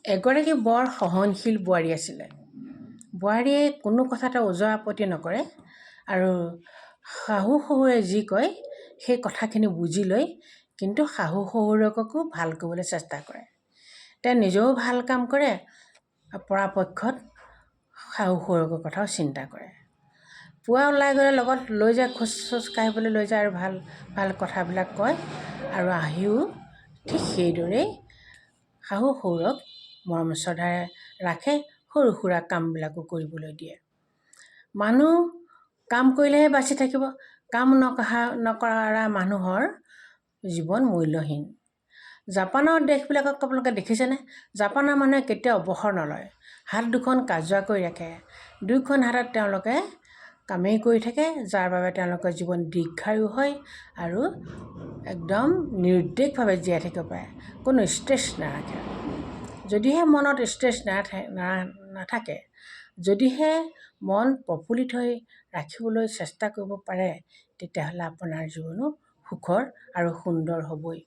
এগৰাকী বৰ সহনশীল বোৱাৰী আছিলে। বোৱাৰীয়ে কোনো কথাতে ওজৰ আপত্তি নকৰে আৰু শাহু শহুৰে যি কয় সেই কথাখিনি বুজি লৈ কিন্তু শাহু শহুৰকো ভাল কৰিবলৈ চেষ্টা কৰে। তেওঁ নিজেও ভাল কাম কৰে, পৰাপক্ষত শাহু শহুৰকৰ কথাও চিন্তা কৰে। পুৱা ওলাই গ'লে লগত লৈ যায়, খোজ চোজ কাঢ়িবলৈ লৈ যায় আৰু ভাল ভাল কথাবিলাক কয় আৰু আহিও ঠিক সেইদৰেই শাহু শহুৰক মৰম শ্ৰদ্ধাৰে ৰাখে, সৰু সুৰা কামবিলাকো কৰিবলৈ দিয়ে। মানুহ কাম কৰিলেহে বাচি থাকিব, কাম নকৰা মানুহৰ জীৱন মূল্যহীন। জাপানৰ দেশবিলাকক আপোনালোকে দেখিছেনে? জাপানৰ মানুহে কেতিয়াও অৱসৰ নলয়, হাত দুখন কাজুৱা কৰি ৰাখে, দুয়োখন হাতত তেওঁলোকে কামেই কৰি থাকে, যাৰ বাবে তেওঁলোকৰ জীৱন দীৰ্ঘায়ু হয় আৰু একদম নিৰুদ্বেগভাৱে জীয়াই থাকিব পাৰে, কোনো ষ্ট্ৰেছ নাৰাখে। যদিহে মনত ষ্ট্ৰেছ নাথাকে, যদিহে মন প্ৰফুল্লিত হৈ ৰাখিবলৈ চেষ্টা কৰিব পাৰে, তেতিয়াহ'লে আপোনাৰ জীৱনো সুখৰ আৰু সুন্দৰ হ'বই।